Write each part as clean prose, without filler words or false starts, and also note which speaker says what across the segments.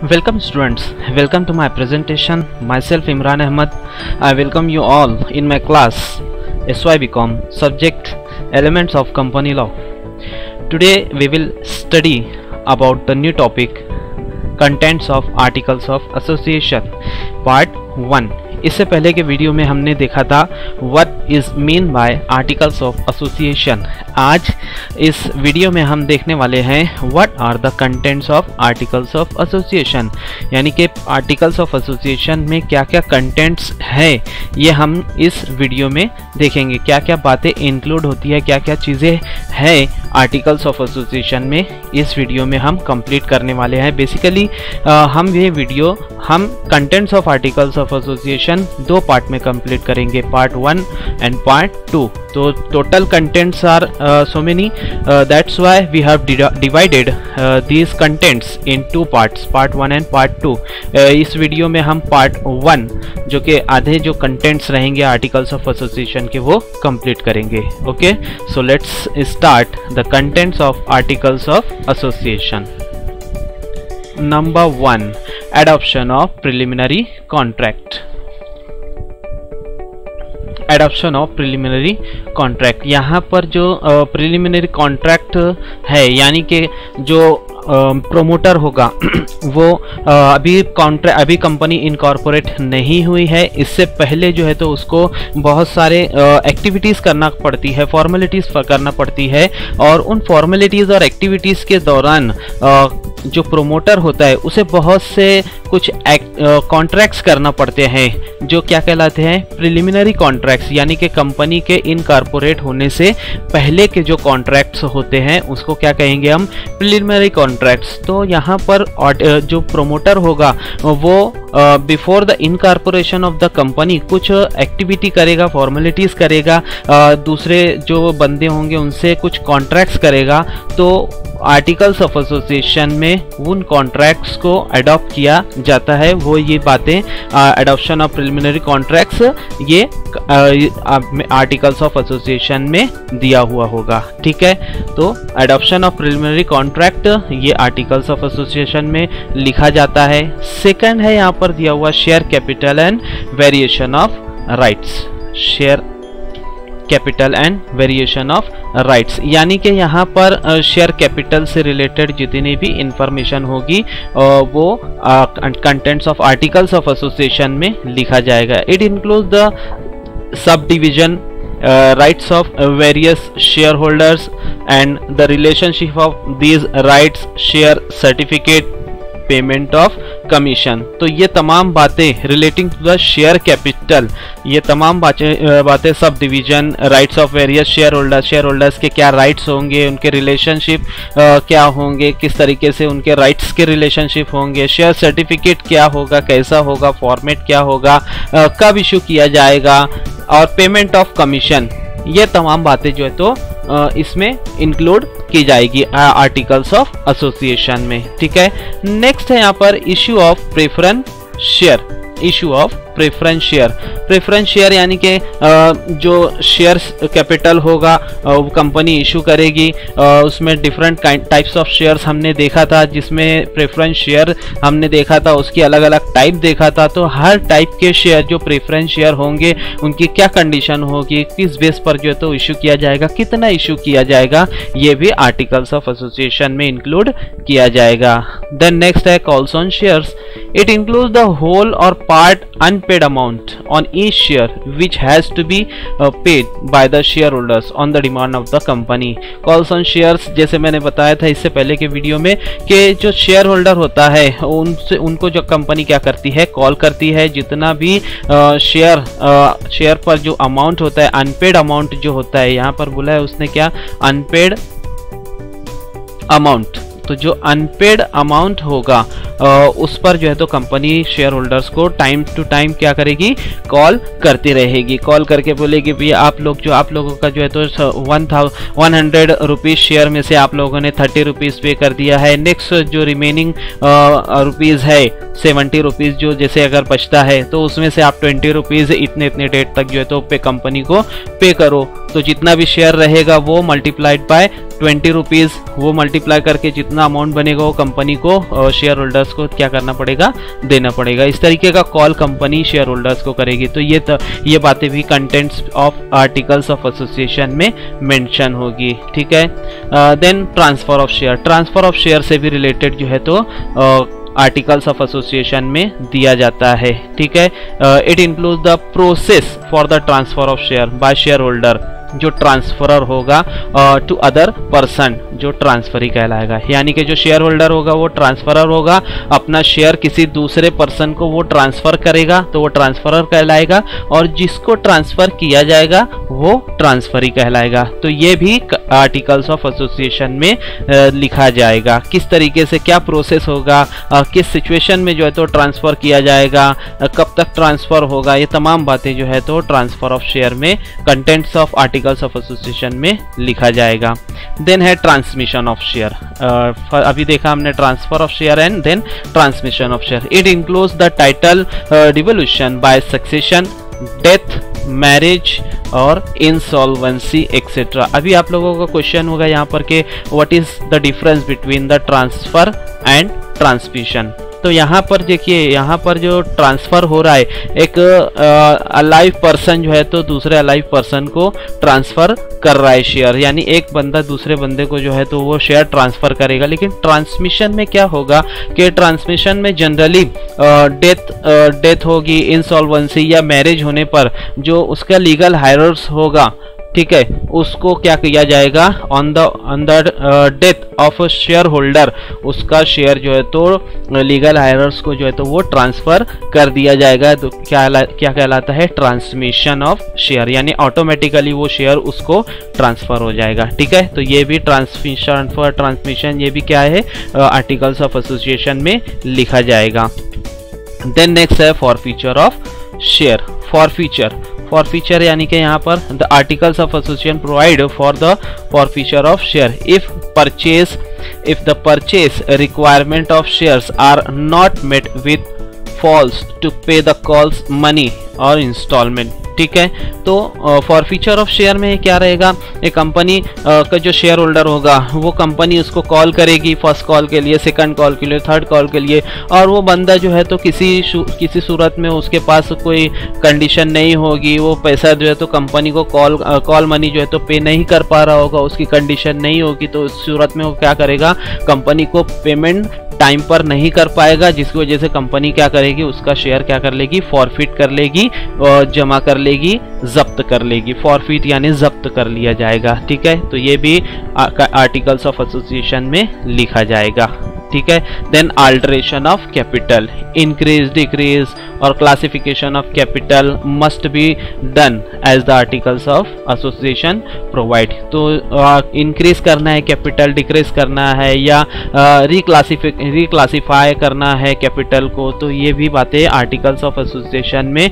Speaker 1: Welcome students, welcome to my presentation. Myself Imran Ahmad. I welcome you all in my class SYBCom subject Elements of Company Law. Today we will study about the new topic Contents of Articles of Association Part 1. इससे पहले के video में हमने देखा था what is mean by articles of association. आज इस video में हम देखने वाले हैं what are the contents of articles of association, यानी कि आर्टिकल्स ऑफ एसोसिएशन में क्या क्या कंटेंट्स है ये हम इस वीडियो में देखेंगे। क्या क्या बातें इंक्लूड होती है, क्या क्या चीज़ें हैं आर्टिकल्स ऑफ एसोसिएशन में, इस वीडियो में हम कंप्लीट करने वाले हैं। बेसिकली हम ये वीडियो हम contents of articles of association दो पार्ट में कंप्लीट करेंगे, पार्ट 1 एंड पार्ट 2। तो total contents are so many, that's why we have divided these contents in two parts, part 1 and part 2। इस वीडियो में हम part 1 जो कि आधे जो कंटेंट्स रहेंगे आर्टिकल्स ऑफ एसोसिएशन के वो कंप्लीट करेंगे। Okay, so let's start the contents of articles of association. Number 1, adoption of preliminary contract। Adoption of preliminary contract, यहाँ पर जो प्रिलिमिनरी कॉन्ट्रैक्ट है यानी कि जो प्रोमोटर होगा वो अभी कंपनी इनकॉर्पोरेट नहीं हुई है, इससे पहले जो है तो उसको बहुत सारे एक्टिविटीज़ करना पड़ती है, फॉर्मेलिटीज़ करना पड़ती है, और उन फॉर्मेलिटीज़ और एक्टिविटीज़ के दौरान जो प्रोमोटर होता है उसे बहुत से कुछ कॉन्ट्रैक्ट्स करना पड़ते हैं जो क्या कहलाते हैं प्रिलिमिनरी कॉन्ट्रैक्ट्स, यानी कि कंपनी के इनकॉर्पोरेट होने से पहले के जो कॉन्ट्रैक्ट्स होते हैं उसको क्या कहेंगे हम, प्रिलिमिनरी कॉन्ट्रैक्ट्स। तो यहाँ पर जो प्रोमोटर होगा वो before the incorporation of the company कुछ एक्टिविटी करेगा, फॉर्मेलिटीज़ करेगा, दूसरे जो बंदे होंगे उनसे कुछ कॉन्ट्रैक्ट्स करेगा। तो आर्टिकल्स ऑफ एसोसिएशन में उन कॉन्ट्रैक्ट्स को अडॉप्ट किया जाता है। वो ये बातें एडॉप्शन ऑफ प्रिलिमिनरी कॉन्ट्रैक्ट्स ये आर्टिकल्स ऑफ एसोसिएशन में दिया हुआ होगा। ठीक है, तो एडॉप्शन ऑफ प्रिलिमिनरी कॉन्ट्रैक्ट ये आर्टिकल्स ऑफ एसोसिएशन में लिखा जाता है। सेकंड है यहाँ पर दिया हुआ share capital and variation of rights. Share capital and variation of rights, यानी कि यहाँ पर शेयर कैपिटल से रिलेटेड जितनी भी इंफॉर्मेशन होगी वो contents of articles of association में लिखा जाएगा। It includes the sub division rights of various shareholders and the relationship of these rights, share certificate, payment of commission. तो ये तमाम बातें relating to the share capital, ये तमाम बातें subdivision, rights of various share holders के क्या rights होंगे, उनके रिलेशनशिप क्या होंगे, किस तरीके से उनके राइट्स के रिलेशनशिप होंगे, शेयर सर्टिफिकेट क्या होगा, कैसा होगा, फॉर्मेट क्या होगा, कब इशू किया जाएगा, और पेमेंट ऑफ कमीशन, ये तमाम बातें जो है तो इसमें इंक्लूड की जाएगी आर्टिकल्स ऑफ एसोसिएशन में। ठीक है, नेक्स्ट है यहाँ पर issue of preference share. Issue of preference share, preference share यानी कि जो शेयर्स कैपिटल होगा वो कंपनी इशू करेगी, उसमें डिफरेंट टाइप्स ऑफ शेयर्स हमने देखा था, जिसमें प्रेफरेंस शेयर हमने देखा था उसकी अलग अलग टाइप देखा था। तो हर टाइप के शेयर जो प्रेफरेंस शेयर होंगे उनकी क्या कंडीशन होगी, किस बेस पर जो है तो इशू किया जाएगा, कितना इशू किया जाएगा, ये भी आर्टिकल्स ऑफ एसोसिएशन में इंक्लूड किया जाएगा। देन नेक्स्ट है calls on shares. It includes the whole और part unpaid amount on each share which has to be paid by the shareholders on the demand of the company। calls on shares जैसे मैंने बताया था इससे पहले के video में कि जो शेयर होल्डर होता है उनको जो कंपनी क्या करती है, कॉल करती है, जितना भी शेयर पर जो अमाउंट होता है, अनपेड अमाउंट जो होता है, यहाँ पर बोला है उसने क्या, अनपेड अमाउंट। तो जो अनपेड अमाउंट होगा उस पर जो है तो कंपनी शेयर होल्डर्स को टाइम टू टाइम क्या करेगी, कॉल करती रहेगी, कॉल करके बोलेगी भैया आप लोगों का जो है तो 100 रुपीज़ शेयर में से आप लोगों ने 30 रुपीज़ पे कर दिया है, नेक्स्ट जो रिमेनिंग रुपीज़ है 70 रुपीज़ जो जैसे अगर बचता है तो उसमें से आप 20 रुपीज़ इतने डेट तक जो है तो पे कंपनी को पे करो। तो जितना भी शेयर रहेगा वो मल्टीप्लाइड बाय 20 रुपीज़, वो मल्टीप्लाई करके जितना अमाउंट बनेगा वो कंपनी को शेयर होल्डर्स को क्या करना पड़ेगा, देना पड़ेगा। इस तरीके का कॉल कंपनी शेयर होल्डर्स को करेगी। तो ये बातें भी contents of articles of association में मेंशन होगी, ठीक है। Then transfer of share, transfer of share से भी रिलेटेड जो है तो आर्टिकल्स ऑफ एसोसिएशन में दिया जाता है, ठीक है। It includes the process for the transfer of share by share holder, जो ट्रांसफरर होगा टू अदर पर्सन, जो ट्रांसफरी कहलाएगा। यानी कि जो शेयर होल्डर होगा वो ट्रांसफरर होगा, अपना शेयर किसी दूसरे पर्सन को वो ट्रांसफर करेगा तो वो ट्रांसफरर कहलाएगा, और जिसको ट्रांसफर किया जाएगा वो ट्रांसफरी कहलाएगा। तो ये भी आर्टिकल्स ऑफ एसोसिएशन में लिखा जाएगा, किस तरीके से क्या प्रोसेस होगा, किस सिचुएशन में जो है तो ट्रांसफर किया जाएगा, कब तक ट्रांसफर होगा, ये तमाम बातें जो है तो ट्रांसफर ऑफ शेयर में contents of articles of association में लिखा जाएगा। देन है ट्रांसमिशन ऑफ शेयर, अभी देखा हमने transfer of share and then transmission of share. It includes the title devolution by succession, death, marriage और इंसॉल्वेंसी एक्सेट्रा। अभी आप लोगों का क्वेश्चन होगा यहाँ पर कि what is the difference between the transfer and transmission. तो यहाँ पर देखिए, यहाँ पर जो ट्रांसफर हो रहा है, एक अलाइव पर्सन जो है तो दूसरे अलाइव पर्सन को ट्रांसफर कर रहा है शेयर, यानी एक बंदा दूसरे बंदे को जो है तो वो शेयर ट्रांसफर करेगा। लेकिन ट्रांसमिशन में क्या होगा कि ट्रांसमिशन में जनरली डेथ होगी, इंसॉल्वेंसी या मैरिज होने पर जो उसका लीगल हायरर्स होगा, ठीक है, उसको क्या किया जाएगा, on the death of share holder, उसका शेयर जो है तो लीगल हायरर्स को जो है तो वो ट्रांसफर कर दिया जाएगा। तो क्या कहलाता है, ट्रांसमिशन ऑफ शेयर, यानी ऑटोमेटिकली वो शेयर उसको ट्रांसफर हो जाएगा, ठीक है। तो ये भी ट्रांसमिशन ये भी क्या है, आर्टिकल्स ऑफ एसोसिएशन में लिखा जाएगा। देन नेक्स्ट है फॉरफीचर ऑफ शेयर। फॉरफीचर यानी कि यहाँ पर the articles of association provide for the forfeiture of share if the purchase requirement of shares are not met with falls to pay the calls money or installment, ठीक है। तो forfeiture of share में क्या रहेगा, एक company का जो share holder होगा वो कंपनी उसको कॉल करेगी, फर्स्ट कॉल के लिए, सेकंड कॉल के लिए, थर्ड कॉल के लिए, और वो बंदा जो है तो किसी सूरत में उसके पास कोई कंडीशन नहीं होगी, वो पैसा जो है तो कंपनी को कॉल मनी जो है तो पे नहीं कर पा रहा होगा, उसकी कंडीशन नहीं होगी, तो उस सूरत में वो क्या करेगा, कंपनी को पेमेंट टाइम पर नहीं कर पाएगा, जिसकी वजह से कंपनी क्या करेगी, उसका शेयर क्या कर लेगी, फॉरफिट कर लेगी और जमा कर लेगी, जब्त कर लेगी। फॉरफिट यानी जब्त कर लिया जाएगा, ठीक है। तो ये भी आर्टिकल्स ऑफ एसोसिएशन में लिखा जाएगा, ठीक है। Then alteration of capital, increase, decrease और classification of capital must be done as the articles of association provide. तो इंक्रीज करना है कैपिटल, डिक्रीज करना है या रिक्लासिफाई करना है कैपिटल को, तो ये भी बातें आर्टिकल्स ऑफ एसोसिएशन में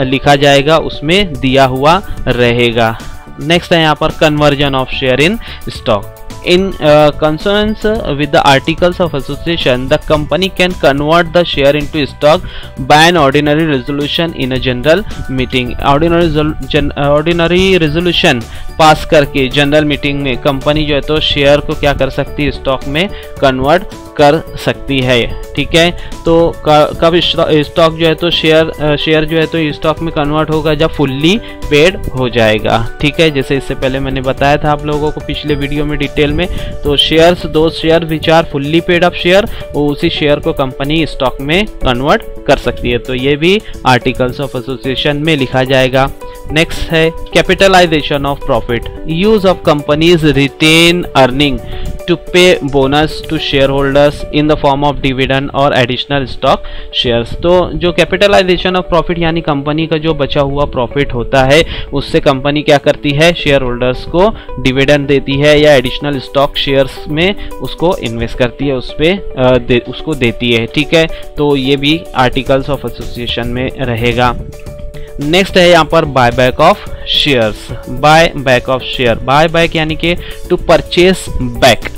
Speaker 1: लिखा जाएगा, उसमें दिया हुआ रहेगा। नेक्स्ट है यहाँ पर conversion of share in stock. In consonance with the articles of association, the company can convert the share into stock by an ordinary resolution in a general meeting. Ordinary resolution पास करके general meeting में company जो है तो share को क्या कर सकती है, स्टॉक में कन्वर्ट कर सकती है, ठीक है। तो कब स्टॉक जो है तो शेयर जो है तो स्टॉक में कन्वर्ट होगा, जब फुल्ली पेड हो जाएगा, ठीक है। जैसे इससे पहले मैंने बताया था आप लोगों को पिछले वीडियो में डिटेल में, तो शेयर्स, दो share which are fully paid up share, वो उसी शेयर को कंपनी स्टॉक में कन्वर्ट कर सकती है। तो ये भी आर्टिकल्स ऑफ एसोसिएशन में लिखा जाएगा। नेक्स्ट है capitalisation of profit, use of companies retained earning to pay bonus to shareholders in the form of dividend और additional stock shares। तो जो कैपिटलाइजेशन ऑफ प्रॉफिट यानी कंपनी का जो बचा हुआ प्रॉफिट होता है, उससे कंपनी क्या करती है, शेयर होल्डर्स को डिविडेंड देती है या एडिशनल स्टॉक शेयर्स में उसको इन्वेस्ट करती है, उस पे उसको देती है, ठीक है। तो ये भी आर्टिकल्स ऑफ एसोसिएशन में रहेगा। नेक्स्ट है यहाँ पर buy back of shares. Buy back of share, buy back यानी कि to purchase back,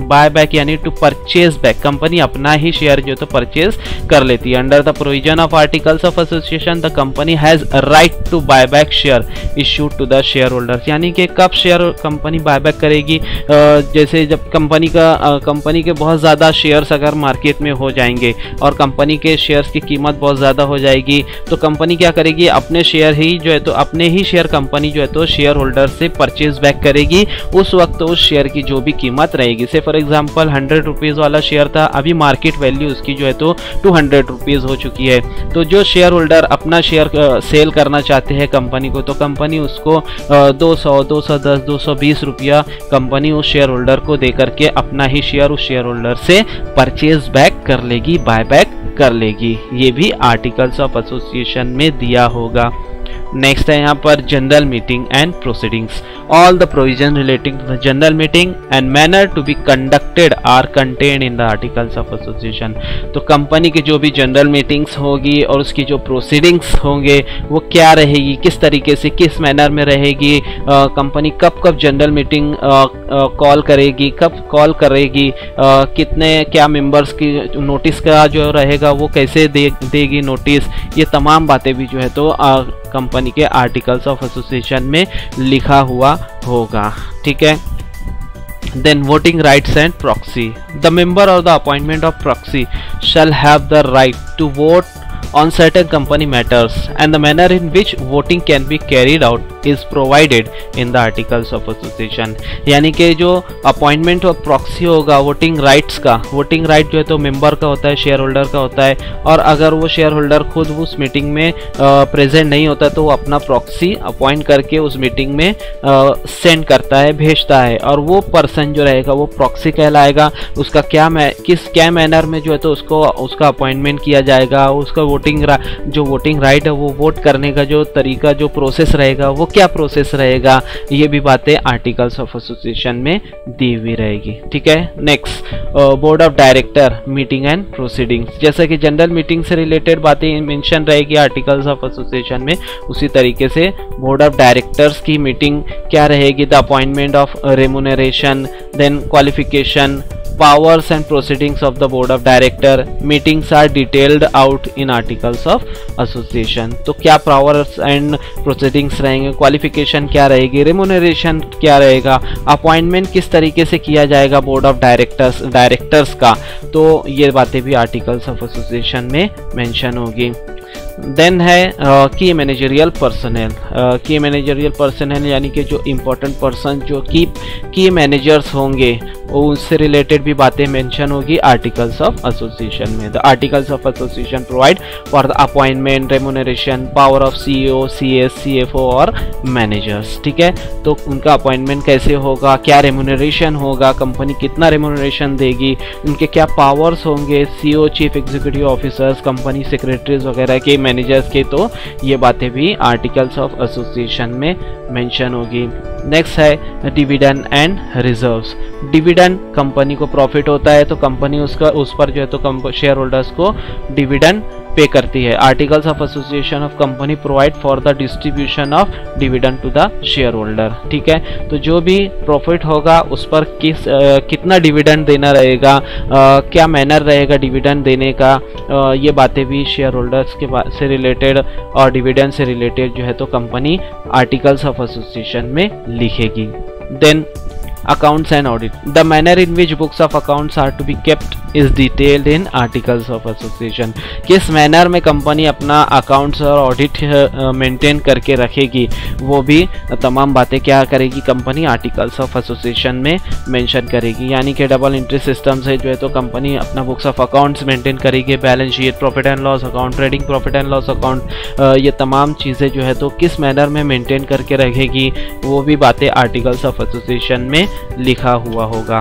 Speaker 1: buy back यानी टू परचेज बैक, कंपनी अपना ही शेयर जो है तो परचेज कर लेती है। Under the provision of articles of association the company has right to buy back share issued to the share holders, यानी कि कब शेयर कंपनी बाय बैक करेगी, जैसे जब कंपनी के बहुत ज़्यादा शेयर्स अगर मार्केट में हो जाएंगे और कंपनी के शेयर्स की कीमत बहुत ज़्यादा हो जाएगी तो कंपनी क्या करेगी, अपने शेयर ही जो है तो अपने ही शेयर कंपनी जो है तो शेयर होल्डर से परचेज बैक करेगी। उस वक्त उस शेयर की जो भी कीमत रहेगी, से फॉर एग्जांपल 100 रुपीज़ वाला शेयर था, अभी मार्केट वैल्यू उसकी जो है तो 200 रुपीज़ हो चुकी है। तो जो शेयर होल्डर अपना शेयर सेल करना चाहते हैं कंपनी को, तो कंपनी उसको 200, 210, 220 रुपया कंपनी उस शेयर होल्डर को दे करके अपना ही शेयर उस शेयर होल्डर से परचेज बैक कर लेगी, बाय बैक कर लेगी। ये भी आर्टिकल्स ऑफ एसोसिएशन में दिया होगा। नेक्स्ट है यहाँ पर general meeting and proceedings. All the provision relating to the general meeting and manner to be conducted are contained in the articles of association. तो कंपनी की जो भी जनरल मीटिंग्स होगी और उसकी जो प्रोसीडिंग्स होंगे वो क्या रहेगी, किस तरीके से, किस मैनर में रहेगी, कंपनी कब कब जनरल मीटिंग कॉल करेगी, कब कॉल करेगी, कितने क्या मेंबर्स की नोटिस का जो रहेगा वो कैसे देगी नोटिस, ये तमाम बातें भी जो है तो कंपनी के आर्टिकल्स ऑफ एसोसिएशन में लिखा हुआ होगा। ठीक है। Then voting rights and proxy. The member or the appointment of proxy shall have the right to vote on certain company matters and the manner in which voting can be carried out is provided in the articles of association। यानी कि जो appointment of proxy होगा voting rights का, voting right जो है तो member का होता है, शेयर होल्डर का होता है, और अगर वो शेयर होल्डर खुद उस मीटिंग में प्रेजेंट नहीं होता तो वो अपना प्रॉक्सी अपॉइंट करके उस मीटिंग में सेंड करता है, भेजता है, और वो पर्सन जो रहेगा वो प्रॉक्सी कहलाएगा। उसका क्या मैनर में जो है तो उसका अपॉइंटमेंट किया जाएगा, उसका जो वोटिंग राइट है वो वोट करने का जो तरीका, जो प्रोसेस रहेगा वो क्या प्रोसेस रहेगा, ये भी बातें आर्टिकल्स ऑफ एसोसिएशन में दी हुई रहेगी। ठीक है। Next, board of director meeting and proceedings. जैसा कि जनरल मीटिंग से रिलेटेड बातें मेंशन रहेगी आर्टिकल्स ऑफ एसोसिएशन में, उसी तरीके से बोर्ड ऑफ डायरेक्टर्स की मीटिंग क्या रहेगी, the appointment of remuneration, then qualification, powers and proceedings of the board of director meetings are detailed out in articles of association। तो क्या powers and proceedings रहेंगे, क्वालिफिकेशन क्या रहेगी, रेम्यूनरेशन क्या रहेगा, अपॉइंटमेंट किस तरीके से किया जाएगा बोर्ड ऑफ डायरेक्टर्स का, तो ये बातें भी आर्टिकल्स ऑफ एसोसिएशन में मेंशन होगी। देन है की मैनेजरियल पर्सनल। की मैनेजरियल पर्सनल यानी कि जो इम्पोर्टेंट पर्सन, जो की मैनेजर्स होंगे उससे रिलेटेड भी बातें मेंशन होगी आर्टिकल्स ऑफ एसोसिएशन में। The articles of association provide for the appointment, remuneration, power of CEO, CS, CFO और मैनेजर्स। ठीक है। तो उनका अपॉइंटमेंट कैसे होगा, क्या रेम्यूनरेशन होगा, कंपनी कितना रेम्यूनरेशन देगी, उनके क्या पावर्स होंगे, CEO, chief executive officers, company secretaries वगैरह के, मैनेजर्स के, तो ये बातें भी आर्टिकल्स ऑफ एसोसिएशन में मेंशन होगी। नेक्स्ट है dividend and reserves. Dividend, company को प्रॉफिट होता है तो कंपनी उस पर जो है तो शेयर होल्डर्स को डिविडेंड पे करती है। Articles of association of company provide for the distribution of dividend to the share holder. ठीक है। तो जो भी प्रॉफिट होगा उस पर कितना डिविडेंड देना रहेगा, क्या मैनर रहेगा डिविडेंड देने का, ये बातें भी शेयर होल्डर्स के से रिलेटेड और डिविडेंड से रिलेटेड जो है तो कंपनी आर्टिकल्स ऑफ एसोसिएशन में लिखेगी। Then accounts and audit. The manner in which books of accounts are to be kept is detailed in articles of association। किस मैनर में कंपनी अपना अकाउंट्स और ऑडिट मेंटेन करके रखेगी वो भी तमाम बातें क्या करेगी कंपनी आर्टिकल्स ऑफ एसोसिएशन में मेंशन करेगी। यानी कि डबल एंट्री सिस्टम से जो है तो कंपनी अपना बुक्स ऑफ अकाउंट्स मेंटेन करेगी, balance sheet, profit and loss account, trading profit and loss account, ये तमाम चीज़ें जो है तो किस मैनर में मेंटेन करके रखेगी वो भी बातें आर्टिकल्स ऑफ एसोसिएशन में लिखा हुआ होगा।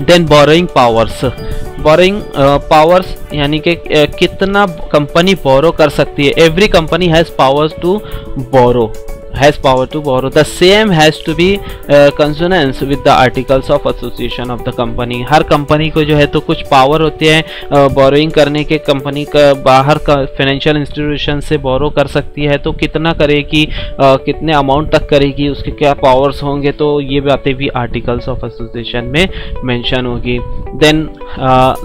Speaker 1: Then borrowing powers. Borrowing powers यानी कि कितना कंपनी बोरो कर सकती है। Every company has powers to borrow. has power to borrow. The same has to be consonance with the articles of association of the company. Her company को जो है तो कुछ पावर होते हैं बोरोइंग करने के, कंपनी का बाहर का फाइनेंशियल इंस्टीट्यूशन से बोरो कर सकती है, तो कितना करेगी, कितने अमाउंट तक करेगी, उसके क्या पावर्स होंगे, तो ये बातें भी आर्टिकल्स ऑफ एसोसिएशन में मेंशन होगी। देन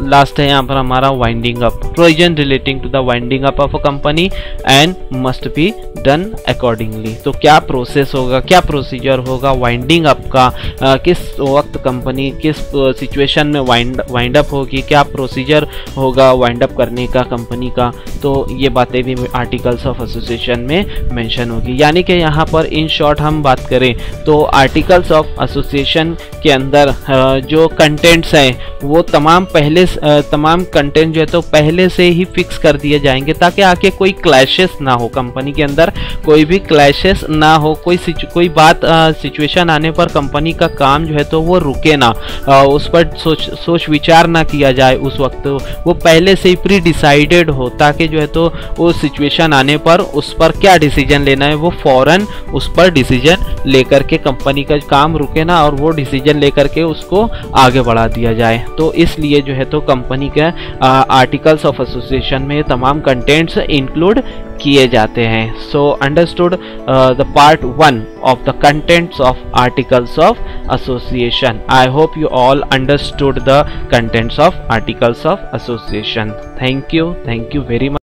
Speaker 1: लास्ट है यहाँ पर हमारा winding up, provision relating to the winding up of a company and must be done accordingly. तो क्या प्रोसेस होगा, क्या प्रोसीजर होगा वाइंडिंग अप का, किस वक्त कंपनी किस सिचुएशन में वाइंड अप होगी, क्या प्रोसीजर होगा वाइंड अप करने का कंपनी का, तो ये बातें भी आर्टिकल्स ऑफ एसोसिएशन में मेंशन होगी। यानी कि यहाँ पर इन शॉर्ट हम बात करें तो आर्टिकल्स ऑफ एसोसिएशन के अंदर जो कंटेंट्स हैं वो तमाम कंटेंट जो है तो पहले से ही फिक्स कर दिए जाएंगे, ताकि आके कोई क्लैशेस ना हो, कंपनी के अंदर कोई भी क्लैशेस ना हो, कोई बात सिचुएशन आने पर कंपनी का काम जो है तो वो रुके ना, उस पर सोच विचार ना किया जाए, उस वक्त वो पहले से ही प्री डिसाइडेड हो, ताकि जो है तो वो सिचुएशन आने पर उस पर क्या डिसीजन लेना है वो फौरन उस पर डिसीजन लेकर के कंपनी का काम रुके ना, और वो डिसीजन लेकर के उसको आगे बढ़ा दिया जाए। तो इसलिए जो है तो कंपनी के आर्टिकल्स ऑफ एसोसिएशन में तमाम कंटेंट्स इंक्लूड किए जाते हैं। So understood the part 1 of the contents of articles of association. I hope you all understood the contents of articles of association. Thank you very much.